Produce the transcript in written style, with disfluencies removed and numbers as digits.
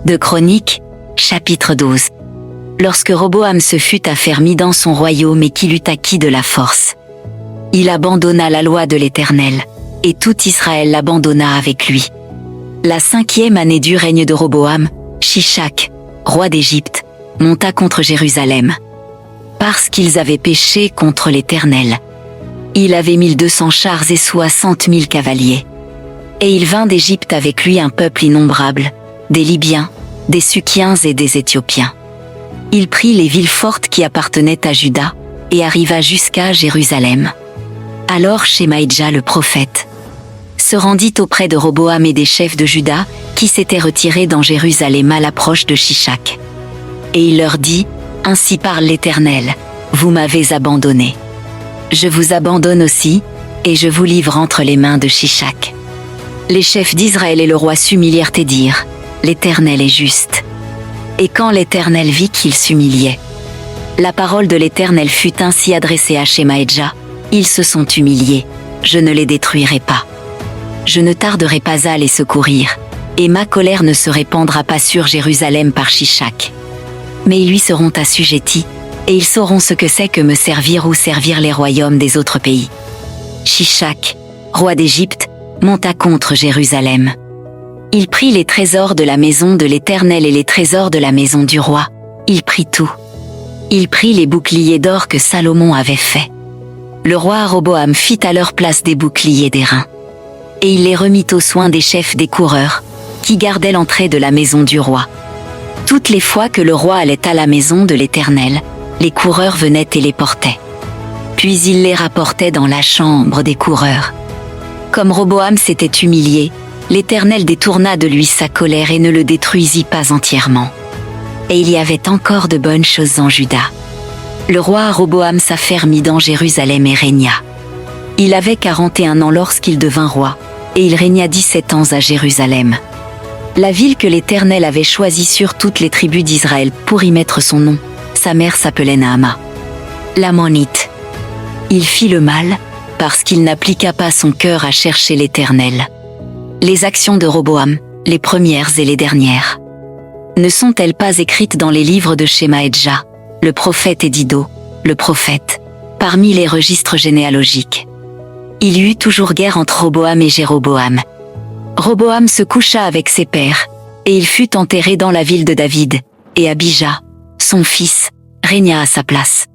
2 Chroniques, chapitre 12. Lorsque Roboam se fut affermi dans son royaume et qu'il eut acquis de la force, il abandonna la loi de l'Éternel, et tout Israël l'abandonna avec lui. La 5e année du règne de Roboam, Shishak, roi d'Égypte, monta contre Jérusalem, parce qu'ils avaient péché contre l'Éternel. Il avait 1200 chars et 60 000 cavaliers. Et il vint d'Égypte avec lui un peuple innombrable, des Libyens, des Sukiens et des Éthiopiens. Il prit les villes fortes qui appartenaient à Juda, et arriva jusqu'à Jérusalem. Alors Shemaïdja le prophète se rendit auprès de Roboam et des chefs de Juda, qui s'étaient retirés dans Jérusalem à l'approche de Shishak. Et il leur dit, « Ainsi parle l'Éternel, vous m'avez abandonné. Je vous abandonne aussi, et je vous livre entre les mains de Shishak. » Les chefs d'Israël et le roi s'humilièrent et dirent, « L'Éternel est juste. » Et quand l'Éternel vit qu'il s'humiliait, la parole de l'Éternel fut ainsi adressée à Shemaïdja, « Ils se sont humiliés, je ne les détruirai pas. Je ne tarderai pas à les secourir, et ma colère ne se répandra pas sur Jérusalem par Shishak. Mais ils lui seront assujettis, et ils sauront ce que c'est que me servir ou servir les royaumes des autres pays. » Shishak, roi d'Égypte, monta contre Jérusalem. Il prit les trésors de la maison de l'Éternel et les trésors de la maison du roi. Il prit tout. Il prit les boucliers d'or que Salomon avait faits. Le roi Roboam fit à leur place des boucliers d'airain. Et il les remit aux soins des chefs des coureurs, qui gardaient l'entrée de la maison du roi. Toutes les fois que le roi allait à la maison de l'Éternel, les coureurs venaient et les portaient. Puis il les rapportait dans la chambre des coureurs. Comme Roboam s'était humilié, l'Éternel détourna de lui sa colère et ne le détruisit pas entièrement. Et il y avait encore de bonnes choses en Juda. Le roi Roboam s'affermit dans Jérusalem et régna. Il avait 41 ans lorsqu'il devint roi, et il régna 17 ans à Jérusalem. La ville que l'Éternel avait choisie sur toutes les tribus d'Israël pour y mettre son nom, sa mère s'appelait Naama, l'Ammonite. Il fit le mal, parce qu'il n'appliqua pas son cœur à chercher l'Éternel. Les actions de Roboam, les premières et les dernières, ne sont-elles pas écrites dans les livres de Shemaïdja, le prophète et d'Iddo, le prophète, parmi les registres généalogiques? Il y eut toujours guerre entre Roboam et Jéroboam. Roboam se coucha avec ses pères, et il fut enterré dans la ville de David, et Abijah, son fils, régna à sa place.